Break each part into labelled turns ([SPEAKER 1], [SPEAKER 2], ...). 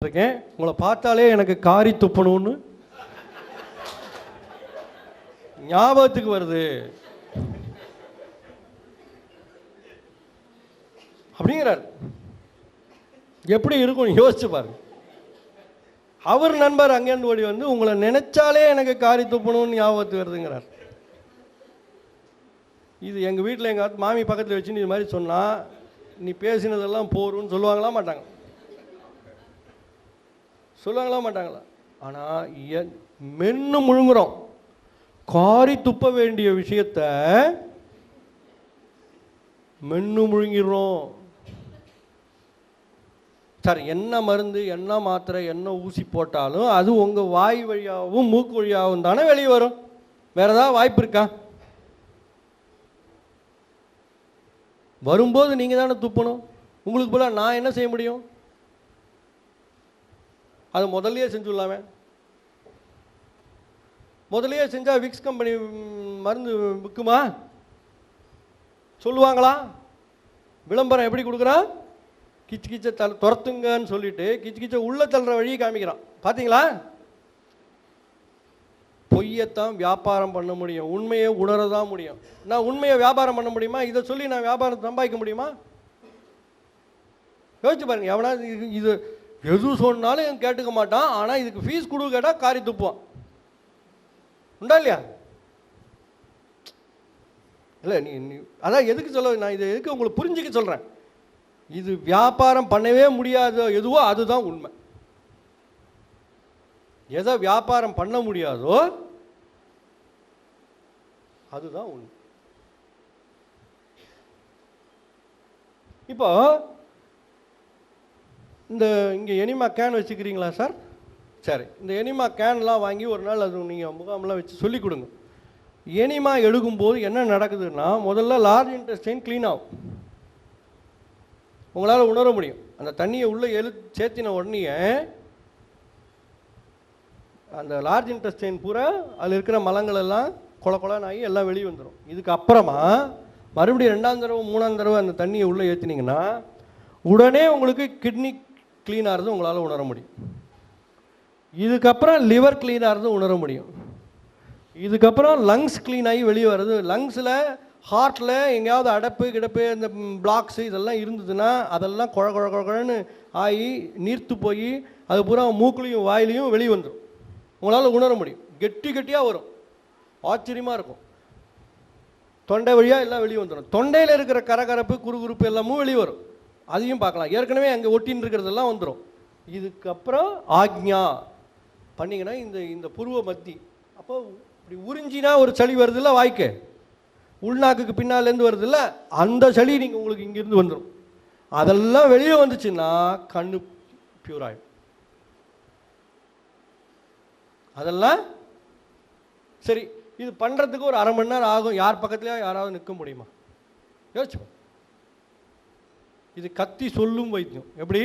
[SPEAKER 1] இருக்கேன். உங்களை பார்த்தாலே எனக்கு காரி துப்பணும்னு ஞாபகத்துக்கு வருது அப்படிங்கிறார். எப்படி இருக்கும் யோசிச்சு பாருங்க. அவர் நண்பர் அங்கேருந்து ஓடி வந்து உங்களை நினைச்சாலே எனக்கு காரி துப்பணும்னு ஞாபகத்துக்கு வருதுங்கிறார். இது எங்கள் வீட்டில் எங்கள் மாமி பக்கத்தில் வச்சு இது மாதிரி சொன்னால் நீ பேசினதெல்லாம் போருன்னு சொல்லுவாங்களா மாட்டாங்க? சொல்லுவாங்களா மாட்டாங்களா? ஆனால் மென்னு முழுங்குறோம். காரி துப்ப வேண்டிய விஷயத்த மென்னு முழுங்கிடுறோம். சார், என்ன மருந்து, என்ன மாத்திரை, என்ன ஊசி போட்டாலும் அது உங்கள் வாய் வழியாகவும் மூக்கு வழியாகவும் தானே வெளியே வரும். வேற ஏதாவது வாய்ப்பு இருக்கா? வரும்போது நீங்கள் தானே துப்பணும். உங்களுக்கு போல நான் என்ன செய்ய முடியும்? அது முதல்லையே செஞ்சுடலாமே. முதல்லையே செஞ்சால் விக்ஸ் கம்பெனி மருந்து விற்குமா? சொல்லுவாங்களா? விளம்பரம் எப்படி கொடுக்குறான்? கிச்சு கிச்சை துரத்துங்கன்னு சொல்லிட்டு கிச்சு கிச்சை உள்ள தள்ளுற வழியை காமிக்கிறான். பார்த்தீங்களா? பொய்யத்தான் வியாபாரம் பண்ண முடியும், உண்மையை உணரதான் முடியும். நான் உண்மையை வியாபாரம் பண்ண முடியுமா? இதை சொல்லி நான் வியாபாரம் சம்பாதிக்க முடியுமா? யோசிச்சு பாருங்க. எவனா இது எது சொன்னாலும் கேட்டுக்க மாட்டான். ஆனால் இதுக்கு ஃபீஸ் கொடுக்க கேட்டால் காரி துப்புவான். உண்டா இல்லையா? இல்லை, நீ அதான் எதுக்கு சொல்ல, நான் இதை எதுக்கு உங்களுக்கு புரிஞ்சுக்க சொல்கிறேன். இது வியாபாரம் பண்ணவே முடியாதோ எதுவோ அதுதான் உண்மை. எதை வியாபாரம் பண்ண முடியாதோ அதுதான் உண்மை. இப்போ இந்த இங்கே எனிமா கேன் வச்சுக்கிறீங்களா சார்? சரி, இந்த எனிமா கேன்லாம் வாங்கி ஒரு நாள் அது நீங்கள் முகாம்லாம் வச்சு சொல்லிக் கொடுங்க. எனிமா எடுக்கும்போது என்ன நடக்குதுன்னா, முதல்ல லார்ஜ் இன்டெஸ்டைன் க்ளீன் ஆகும். உங்களால் உணர முடியும். அந்த தண்ணியை உள்ளே சேர்த்தின உடனே அந்த லார்ஜ் இன்டெஸ்டைன் பூரா அதில் இருக்கிற மலங்கள் எல்லாம் கொலன்னு ஆகி எல்லாம் வெளியே வந்துடும். இதுக்கு அப்புறமா மறுபடியும் 2ஆம் தடவை 3ஆம் தடவை அந்த தண்ணியை உள்ளே ஏற்றினீங்கன்னா உடனே உங்களுக்கு கிட்னி க்ளீன் ஆகிறது உங்களால் உணர முடியும். இதுக்கப்புறம் லிவர் க்ளீன் ஆகிறது உணர முடியும். இதுக்கப்புறம் லங்ஸ் க்ளீன் ஆகி வெளியே வருது. லங்ஸில் ஹார்ட்டில் எங்கேயாவது அடைப்பு கிடப்பு இந்த பிளாக்ஸு இதெல்லாம் இருந்ததுன்னா அதெல்லாம் குழன்னு ஆகி நீர்த்து போய் அது பூரா மூக்குலையும் வாயிலையும் வெளியே வந்துடும். உங்களால் உணர முடியும். கெட்டியாக வரும். ஆச்சரியமாக இருக்கும். தொண்டை வழியாக எல்லாம் வெளியே வந்துடும். தொண்டையில் இருக்கிற கரகரப்பு குறுகுறுப்பு எல்லாமும் வெளியே வரும். அதையும் பார்க்கலாம். ஏற்கனவே அங்கே ஒட்டின்னு இருக்கிறதெல்லாம் வந்துடும். இதுக்கப்புறம் ஆக்ஞா பண்ணிங்கன்னா இந்த புருவ மத்தி அப்போ இப்படி உறிஞ்சினா ஒரு சளி வருதுல்ல, வாய்க்கு உள்நாக்குக்கு பின்னாலேருந்து வருதுல்ல, அந்த சளி நீங்கள் உங்களுக்கு இங்கேருந்து வந்துடும். அதெல்லாம் வெளியே வந்துச்சுன்னா கண்ணு பியூர் ஆகிடும். அதெல்லாம் சரி. இது பண்ணுறதுக்கு ஒரு அரை மணி நேரம் ஆகும். யார் பக்கத்துலையா யாராவது நிற்க முடியுமா? யோசிச்சு. இது கத்தி சொல்லும் வைத்தியம். எப்படி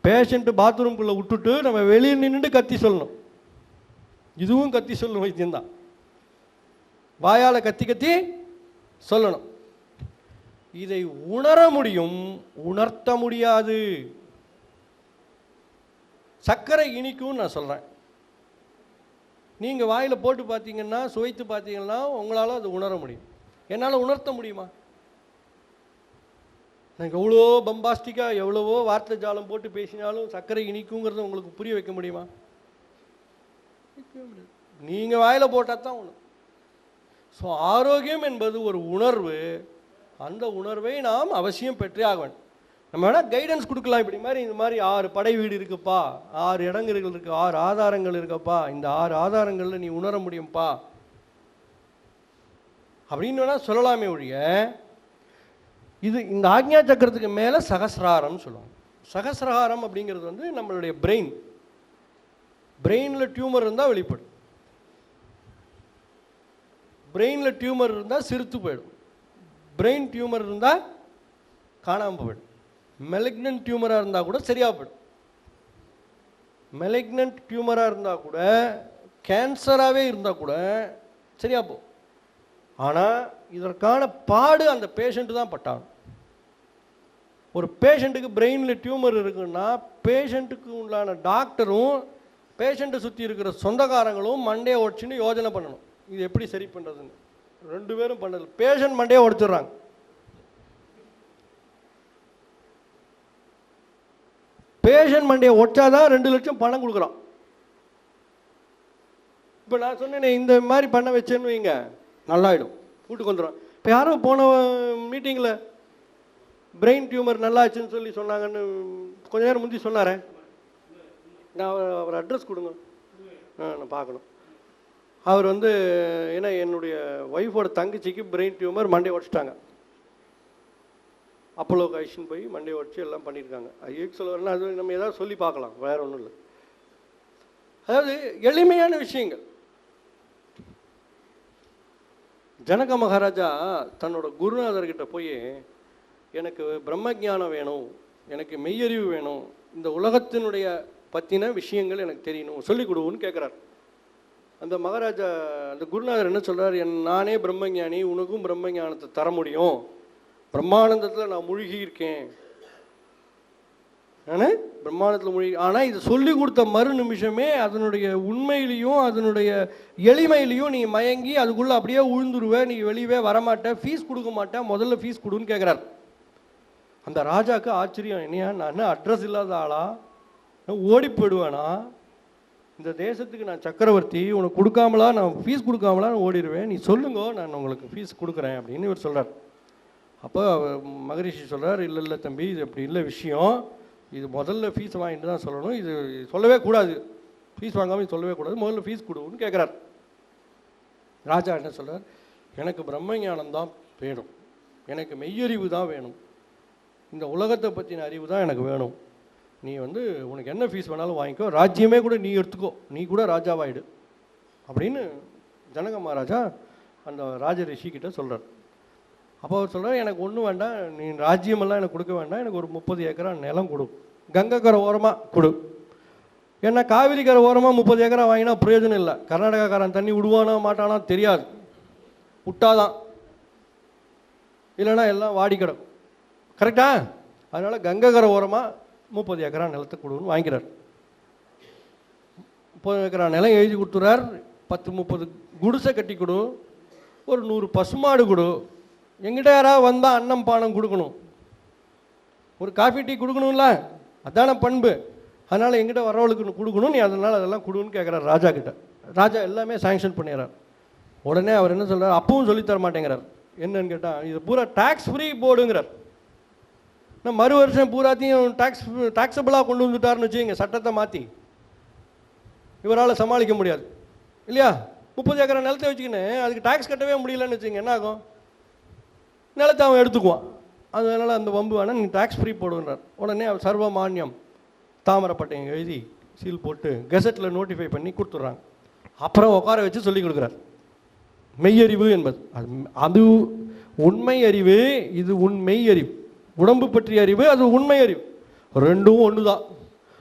[SPEAKER 1] பேஷண்ட்டு பாத்ரூம்குள்ளே விட்டுட்டு நம்ம வெளியே நின்றுட்டு கத்தி சொல்லணும். இதுவும் கத்தி சொல்லும் வைத்தியம்தான். வாயால் கத்தி சொல்லணும். இதை உணர முடியும், உணர்த்த முடியாது. சர்க்கரை இனிக்கும் நான் சொல்கிறேன். நீங்கள் வாயில் போட்டு பார்த்தீங்கன்னா, சுவைத்து பார்த்தீங்கன்னா உங்களால் அது உணர முடியும். என்னால் உணர்த்த முடியுமா? எனக்கு எவ்வளோ பம்பாஸ்டிக்காக எவ்வளவோ வார்த்தை ஜாலம் போட்டு பேசினாலும் சர்க்கரை இனிக்குங்கிறத உங்களுக்கு புரிய வைக்க முடியுமா? நீங்கள் வாயில் போட்டால் தான் உணரும். ஸோ ஆரோக்கியம் என்பது ஒரு உணர்வு. அந்த உணர்வை நாம் அவசியம் பெற்றே ஆக வேண்டும். நம்ம வேணால் கைடன்ஸ் கொடுக்கலாம். இப்படி மாதிரி இந்த மாதிரி 6 படை வீடு இருக்குப்பா, 6 இடங்கள் இருக்குது, 6 ஆதாரங்கள் இருக்குப்பா, இந்த 6 ஆதாரங்களில் நீ உணர முடியும்ப்பா அப்படின்னு வேணால் சொல்லலாமே ஒழிய, இது இந்த ஆக்ஞா சக்கரத்துக்கு மேலே சகசிராரம்னு சொல்லுவாங்க. சகசிரஹாரம் அப்படிங்கிறது வந்து நம்மளுடைய பிரெயினில் டியூமர் இருந்தால் வெளிப்படும். பிரெயினில் டியூமர் இருந்தால் சிறுத்து போயிடும். பிரெயின் டியூமர் இருந்தால் காணாமல் போயிடும். மெலிக்னன்ட் டியூமராக இருந்தால் கூட சரியாக போயிடும். மெலிக்னன்ட் டியூமராக இருந்தால் கூட, கேன்சராகவே இருந்தால் கூட சரியாக போகும். ஆனால் இதற்கான பாடு அந்த பேஷண்ட்டு தான் பட்டாங்க. ஒரு பேஷண்ட்டுக்கு பிரெயினில் டியூமர் இருக்குன்னா பேஷண்ட்டுக்கு உள்ளான டாக்டரும் பேஷண்ட்டை சுற்றி இருக்கிற சொந்தக்காரங்களும் மண்டையை உடச்சின்னு யோஜனை பண்ணணும், இது எப்படி சரி பண்ணுறதுன்னு. 2 பேரும் பண்ணது. பேஷண்ட் மண்டையை உடச்சிடுறாங்க. பேஷண்ட் மண்டையை உடச்சாதான் 2 லட்சம் பணம் கொடுக்குறான். இப்போ நான் சொன்னேனே இந்த மாதிரி பண்ண வச்சேன்னு வைங்க, நல்லாயிடும், வீட்டுக்கு வந்துடும். இப்போ யாரோ போன மீட்டிங்கில் பிரெயின் டியூமர் நல்லாச்சுன்னு சொல்லி சொன்னாங்கன்னு கொஞ்ச நேரம் முந்தி சொன்னாரே, நான் அவர் அட்ரஸ் கொடுங்க, நான் பார்க்கணும். அவர் ஏன்னா என்னுடைய ஒய்ஃபோட தங்கச்சிக்கு பிரெயின் டியூமர் மண்டையை உடச்சிட்டாங்க. அப்போலோ கைஷன் போய் மண்டையை உடச்சி எல்லாம் பண்ணியிருக்காங்க. ஐயோக்கு சொல்ல வரலாம், அது நம்ம ஏதாவது சொல்லி பார்க்கலாம், வேறு ஒன்றும் இல்லை. அதாவது எளிமையான விஷயங்கள். ஜனக மகாராஜா தன்னோட குருநாதர்கிட்ட போய் எனக்கு பிரம்ம ஞானம் வேணும், எனக்கு மெய்யறிவு வேணும், இந்த உலகத்தினுடைய பற்றின விஷயங்கள் எனக்கு தெரியணும், சொல்லிக் கொடுன்னு கேட்குறார். அந்த மகாராஜா அந்த குருநாதர் என்ன சொல்கிறார், நானே பிரம்மஞானி, உனக்கும் பிரம்ம ஞானத்தை தர முடியும், பிரம்மானந்தத்தில் நான் மூழ்கி இருக்கேன், நான் பிரம்மாண்டத்தில் மூழ்கி. ஆனால் இது சொல்லி கொடுத்த மறு நிமிஷமே அதனுடைய உண்மையிலையும் அதனுடைய எளிமையிலையும் நீ மயங்கி அதுக்குள்ளே அப்படியே உழுந்துருவே, நீ வெளியவே வரமாட்டேன், ஃபீஸ் கொடுக்க மாட்டேன், முதல்ல ஃபீஸ் கொடுன்னு கேட்குறார். அந்த ராஜாவுக்கு ஆச்சரியம், என்னையா நான் அட்ரஸ் இல்லாத ஆளா, ஓடி போயிடுவேனா, இந்த தேசத்துக்கு நான் சக்கரவர்த்தி, உனக்கு கொடுக்காமலா, நான் ஃபீஸ் கொடுக்காமலா நான் ஓடிடுவேன், நீ சொல்லுங்க நான் உங்களுக்கு ஃபீஸ் கொடுக்குறேன் அப்படின்னு இவர் சொல்கிறார். அப்போ மகரிஷி சொல்கிறார், இல்லை இல்லை தம்பி, இது அப்படி இல்லை விஷயம், இது முதல்ல ஃபீஸ் வாங்கிட்டு தான் சொல்லணும், இது சொல்லவே கூடாது, ஃபீஸ் வாங்காமல் சொல்லவே கூடாது, முதல்ல ஃபீஸ் கொடுன்னு கேட்குறார். ராஜா என்ன சொல்கிறார், எனக்கு பிரம்ம ஞானம் தான் வேணும், எனக்கு மெய்யறிவு தான் வேணும், இந்த உலகத்தை பற்றின அறிவு தான் எனக்கு வேணும், நீ உனக்கு என்ன ஃபீஸ் வேணாலும் வாங்கிக்கோ, ராஜ்யமே கூட நீ எடுத்துக்கோ, நீ கூட ராஜாவாயிடு அப்படின்னு ஜனக மகாராஜா அந்த ராஜ ரிஷிக்கிட்ட சொல்கிறார். அப்போ அவர் சொல்கிறார், எனக்கு ஒன்றும் வேண்டாம், நீ ராஜ்யமெல்லாம் எனக்கு கொடுக்க வேண்டாம், எனக்கு ஒரு 30 ஏக்கரா நிலம் கொடு, கங்கை கரை ஓரமாக கொடு. ஏன்னா காவிரி கரை ஓரமாக 30 ஏக்கரா வாங்கினா பிரயோஜனம் இல்லை, கர்நாடகாக்காரன் தண்ணி விடுவானா மாட்டானா தெரியாது, விட்டாதான், இல்லைன்னா எல்லாம் வாடி கிடக்கும், கரெக்டா? அதனால் கங்கை கரை ஓரமாக 30 ஏக்கரா நிலத்தை கொடுன்னு வாங்கிக்கிறார். 30 ஏக்கரா நிலம் எழுதி கொடுத்துறார். 10-30 குடிசை கட்டி கொடு, ஒரு 100 பசுமாடு கொடு, எங்கிட்ட யாராவது வந்தால் அன்னம் பானம் கொடுக்கணும், ஒரு காஃபி டீ கொடுக்கணும்ல, அதான பண்பு, அதனால் எங்கிட்ட வரவளுக்கு கொடுக்கணும், நீ அதனால் அதெல்லாம் கொடுன்னு கேட்குறார் ராஜா கிட்ட. ராஜா எல்லாமே சாங்ஷன் பண்ணிடுறார். உடனே அவர் என்ன சொல்கிறார், அப்பவும் சொல்லித்தர மாட்டேங்கிறார். என்னன்னு கேட்டால், இது பூரா டேக்ஸ் ஃப்ரீ போர்டுங்கிறார். நான் மறு வருஷம் பூராத்தையும் டாக்ஸபிளாக கொண்டு வந்துட்டார்னு வச்சுங்க, சட்டத்தை மாற்றி இவரால் சமாளிக்க முடியாது இல்லையா? 30 ஏக்கரா நிலத்தை வச்சுக்கின்னு அதுக்கு டாக்ஸ் கட்டவே முடியலன்னு வச்சுங்க, என்ன ஆகும்? நிலத்தை அவன் எடுத்துக்குவான். அதனால் அந்த வம்பு வேணால் நீங்கள் டாக்ஸ் ஃப்ரீ போடுன்றார். உடனே அவர் சர்வ மானியம் தாமரப்பட்டையும் எழுதி சீல் போட்டு கெசட்டில் நோட்டிஃபை பண்ணி கொடுத்துட்றாங்க. அப்புறம் உட்கார வச்சு சொல்லிக் கொடுக்குறார். மெய்யறிவு என்பது அது உண்மை அறிவு, இது மெய் அறிவு. உடம்பு பற்றிய அறிவு, அது உண்மை அறிவு, ரெண்டும் ஒன்று தான்.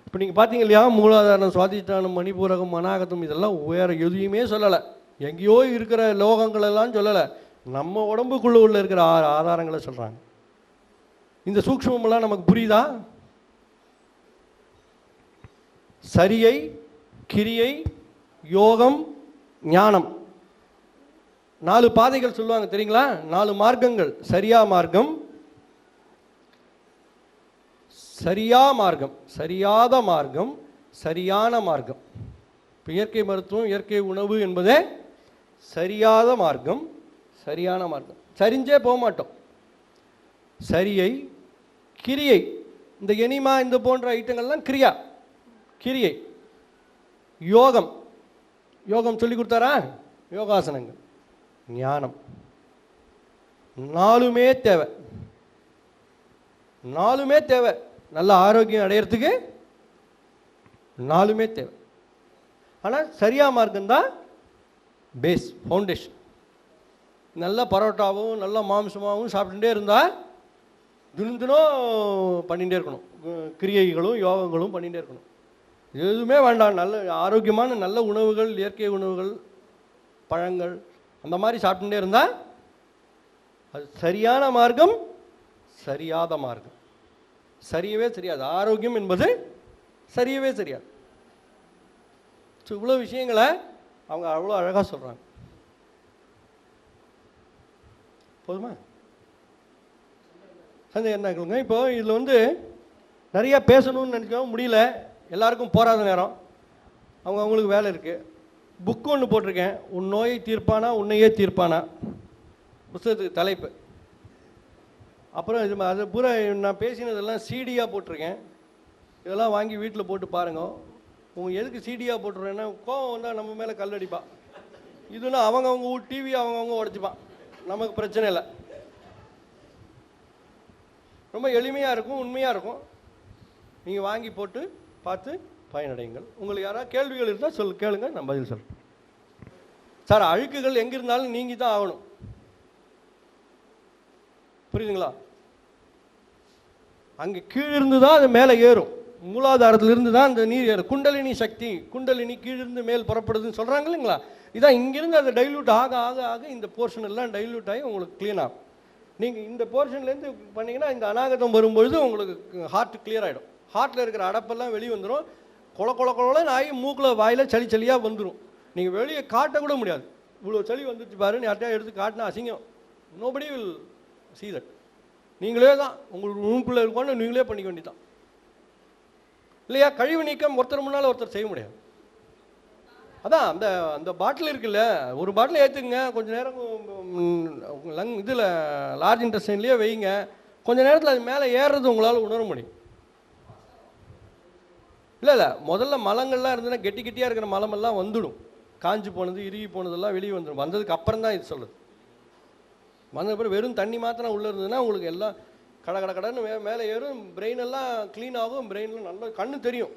[SPEAKER 1] இப்போ நீங்கள் பார்த்தீங்க இல்லையா, மூலாதாரம், சுவாதிஷ்டானம், மணிபூரகம், மனாகதம், இதெல்லாம் வேறு எதையுமே சொல்லலை, எங்கேயோ இருக்கிற லோகங்களெல்லாம் சொல்லலை, நம்ம உடம்புக்குள்ளே உள்ள இருக்கிற ஆதாரங்களை சொல்கிறாங்க. இந்த சூக்ஷ்மமெல்லாம் நமக்கு புரியுதா? சரியை, கிரியை, யோகம், ஞானம், 4 பாதைகள் சொல்லுவாங்க தெரியுங்களா? 4 மார்க்கங்கள். சரியா மார்க்கம், சரியா மார்க்கம், சரியாத மார்க்கம், சரியான மார்க்கம். இப்போ இயற்கை மருத்துவம், இயற்கை உணவு என்பதே சரியாத மார்க்கம், சரியான மார்க்கம். சரிஞ்சே போக மாட்டோம். சரியை, கிரியை, இந்த எனிமா இந்த போன்ற ஐட்டங்கள்லாம் கிரியா, கிரியை. யோகம், யோகம் சொல்லி கொடுத்தாரா? யோகாசனங்கள். ஞானம். 4மே தேவை, 4மே தேவை. நல்ல ஆரோக்கியம் அடையிறதுக்கு 4மே தேவை. ஆனால் சரியா மார்க்கம்தான் பேஸ், ஃபவுண்டேஷன். நல்ல பரோட்டாவும் நல்ல மாംசமாகவும் சாப்பிட்டுட்டே இருந்தால் தினம் தினம் பண்ணிகிட்டே இருக்கணும், கிரியைகளும் யோகங்களும் பண்ணிகிட்டே இருக்கணும். எதுவுமே வேண்டாம், நல்ல ஆரோக்கியமான நல்ல உணவுகள், இயற்கை உணவுகள், பழங்கள், அந்த மாதிரி சாப்பிட்டுட்டே இருந்தால் அது சரியான மார்க்கம், சரியாத மார்க்கம். சரியவே சரியாது. ஆரோக்கியம் என்பது சரியவே சரியாது. ஸோ இவ்வளோ விஷயங்களை அவங்க அவ்வளோ அழகாக சொல்கிறாங்க. போதுமா? சந்தேகம் என்ன கேளுங்க. இப்போ இதில் வந்து நிறையா பேசணும்னு நினைக்கவும் முடியல, எல்லாருக்கும் போராத நேரம், அவங்களுக்கு வேலை இருக்குது. புக்கு ஒன்று போட்டிருக்கேன், உன் நோயை தீர்ப்பானா உன்னையே தீர்ப்பானா, புத்தகத்துக்கு தலைப்பு. அப்புறம் இது அது பூரா நான் பேசினதெல்லாம் சிடியாக போட்டிருக்கேன். இதெல்லாம் வாங்கி வீட்டில் போட்டு பாருங்க. உங்கள் எதுக்கு சிடியாக போட்டுருவேன்னா, கோவம் வந்தால் நம்ம மேலே கல்லடிப்பான். இதுனா அவங்கவுங்க டிவி அவங்கவுங்க உடச்சிப்பான், நமக்கு பிரச்சனை இல்லை. ரொம்ப எளிமையாக இருக்கும், உண்மையாக இருக்கும். நீங்கள் வாங்கி போட்டு பார்த்து பயனடைங்கள். உங்களுக்கு யாராவது கேள்விகள் இருந்தால் கேளுங்க, நான் பதில் சொல்கிறேன். சார், அழுக்குகள் எங்கே இருந்தாலும் நீங்கி தான் ஆகணும், புரியுதுங்களா? அங்கே கீழிருந்து தான் அது மேலே ஏறும், மூலாதாரத்திலிருந்து தான் அந்த நீர் ஏறும். குண்டலினி சக்தி, குண்டலினி கீழிருந்து மேல் புறப்படுதுன்னு சொல்கிறாங்க இல்லைங்களா? இதான் இங்கிருந்து அது டைல்யூட் ஆக ஆக ஆக இந்த போர்ஷன் எல்லாம் டைல்யூட் ஆகி உங்களுக்கு க்ளீன் ஆகும். நீங்கள் இந்த போர்ஷன்லேருந்து பண்ணிங்கன்னா இந்த அநாகதம் வரும்பொழுது உங்களுக்கு ஹார்ட் கிளியர் ஆகிடும். ஹார்ட்டில் இருக்கிற அடப்பெல்லாம் வெளியே வந்துடும். கொல கொல கொலன்னு ஆகி மூக்கில் வாயில் சளி சளியாக வந்துடும். நீங்கள் வெளியே காட்டக்கூட முடியாது. இவ்வளோ சளி வந்துச்சு பாருன்னு யார்ட்டையா எடுத்து காட்டினா அசிங்கம். Nobody will see that. நீங்களே தான் உங்களுக்கு ரூம்குள்ளே இருக்கோன்னு நீங்களே பண்ணிக்க வேண்டியதான் இல்லையா? கழிவு நீக்கம் ஒருத்தர் முன்னால் ஒருத்தர் செய்ய முடியாது. அதான் அந்த அந்த பாட்டில் இருக்குல்ல, ஒரு பாட்டில் ஏற்றுக்குங்க, கொஞ்சம் நேரம் இதில் லார்ஜ் இன்டெஸ்டைன்லேயே வைங்க. கொஞ்சம் நேரத்தில் அது மேலே ஏறுறது உங்களால் உணர முடியும். இல்லை முதல்ல மலங்கள்லாம் இருந்ததுன்னா கெட்டி கெட்டியாக இருக்கிற மலமெல்லாம் வந்துடும். காஞ்சி போனது இறுகி போனதெல்லாம் வெளியே வந்துடும். வந்ததுக்கு அப்புறம் தான் இது சொல்லுது. வந்ததுக்கப்புறம் வெறும் தண்ணி மாத்திரம் உள்ளே இருந்ததுன்னா உங்களுக்கு எல்லாம் கடை கடை கடைன்னு மேலே ஏறும். பிரெயின் எல்லாம் க்ளீன் ஆகும். பிரெயினில் நல்லா கண்ணு தெரியும்,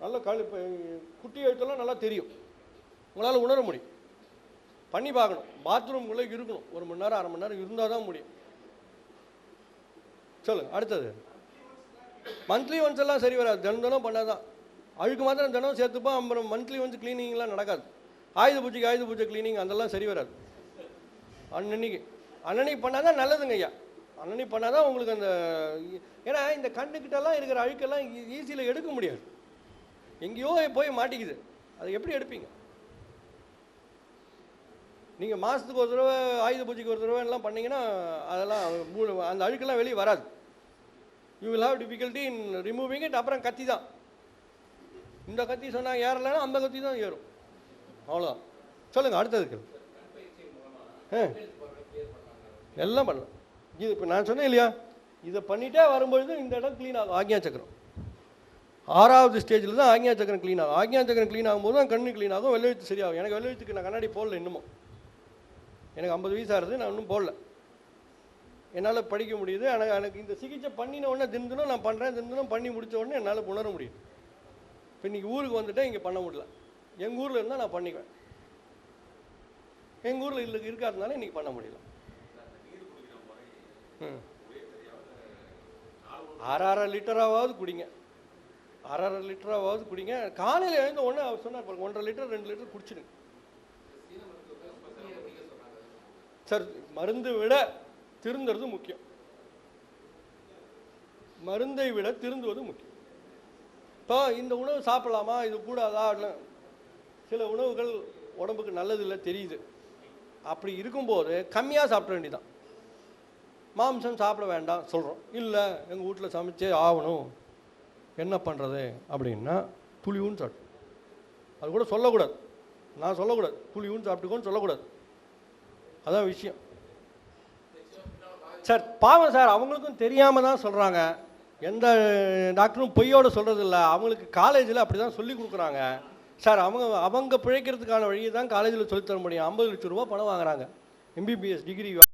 [SPEAKER 1] நல்ல இப்போ குட்டி எழுத்தெல்லாம் நல்லா தெரியும், உங்களால் உணர முடியும். பண்ணி பார்க்கணும். பாத்ரூம்குள்ளே இருக்கணும், 1 மணி நேரம் 1/2 மணி நேரம் இருந்தால் தான் முடியும். சொல்லுங்கள். அடுத்தது மந்த்லி ஒன்ஸ் எல்லாம் சரி வராது, தினம் பண்ணாதான். அழுக்கு மாத்திரம் தினம் சேர்த்துப்போம், அப்புறம் மந்த்லி ஒன்ஸ் க்ளீனிங்லாம் நடக்காது. ஆயுத பூஜை க்ளீனிங் அதெல்லாம் சரி வராது. அன்னன்னைக்கு பண்ணால் தான் நல்லதுங்க ஐயா. அன்னன்னைக்கு பண்ணால் தான் உங்களுக்கு அந்த, ஏன்னா இந்த கண்ணுக்கிட்டலாம் இருக்கிற அழுக்கெல்லாம் ஈஸியில் எடுக்க முடியாது, எங்கேயோ போய் மாட்டிக்குது. அதை எப்படி எடுப்பீங்க? நீங்கள் மாதத்துக்கு ஒரு தடவை ஆயுத பூஜைக்கு ஒரு தடவை எல்லாம் பண்ணிங்கன்னா அதெல்லாம் அந்த அழுக்கெல்லாம் வெளியே வராது. You will have difficulty in removing it. அப்புறம் கத்தி தான், இந்த கத்தி சொன்னால் ஏறலைன்னா அந்த கத்தி தான் ஏறும், அவ்வளோதான். சொல்லுங்கள். அடுத்ததுக்கு எல்லாம் பண்ணலாம். இது இப்போ நான் சொன்னேன் இல்லையா, இதை பண்ணிட்டே வரும்பொழுது இந்த இடம் க்ளீன் ஆகும். ஆக்ஞா சக்கரம் 6வது ஸ்டேஜில் தான் ஆக்ஞா சக்கரம் க்ளீன் ஆகும். ஆக்ஞா சக்கரம் க்ளீன் ஆகும்போது தான் கண்ணு க்ளீன் ஆகும், வெள்ளெழுத்து சரியாகும். எனக்கு வெள்ளெழுத்துக்கு நான் கண்ணாடி போடல இன்னமும். எனக்கு 50 வயசு ஆகுது, நான் இன்னும் போடல. என்னால் படிக்க முடியுது. ஆனால் எனக்கு இந்த சிகிச்சை பண்ணின உடனே தினம் நான் பண்ணுறேன். தினம் பண்ணி முடித்த உடனே என்னால் உணர முடியும். இப்போ இன்றைக்கி ஊருக்கு வந்துட்டேன், இங்கே பண்ண முடியல. எங்கள் ஊரில் இருந்தால் நான் பண்ணிக்குவேன். எங்கள் ஊரில் இருக்காதனால இன்றைக்கி பண்ண முடியல. 1/2 லிட்டராவது குடிங்க, 1/2 லிட்டராவது குடிங்க. காலையில் எழுந்த உடனே அவர் சொன்னார், 1.5 லிட்டர் 2 லிட்டர் குடிச்சிடுங்க சார். மருந்து விட திருந்துறது முக்கியம், மருந்தை விட திருந்துவது முக்கியம். இப்போ இந்த உணவு சாப்பிடலாமா, இது கூடாதா? சில உணவுகள் உடம்புக்கு நல்லதில்லை தெரியுது. அப்படி இருக்கும்போது கம்மியாக சாப்பிட வேண்டியதான். மாம்சம் சாப்பிட வேண்டாம் சொல்கிறோம், இல்லை எங்கள் வீட்டில் சமைச்சே ஆகணும், என்ன பண்ணுறது அப்படின்னா புளியூன்னு சாப்பிட்டு, அது கூட சொல்லக்கூடாது. நான் சொல்லக்கூடாது, புளியூன்னு சாப்பிட்டுக்கோன்னு சொல்லக்கூடாது. அதான் விஷயம் சார். பாவம் சார், அவங்களுக்கும் தெரியாமல் தான் சொல்கிறாங்க. எந்த டாக்டரும் பொய்யோடு சொல்கிறது இல்லை. அவங்களுக்கு காலேஜில் அப்படி தான் சொல்லி கொடுக்குறாங்க சார். அவங்க பிழைக்கிறதுக்கான வழியை தான் காலேஜில் சொல்லித்தர முடியும். 50 லட்சம் ரூபா பணம் வாங்குறாங்க, MBBS டிகிரி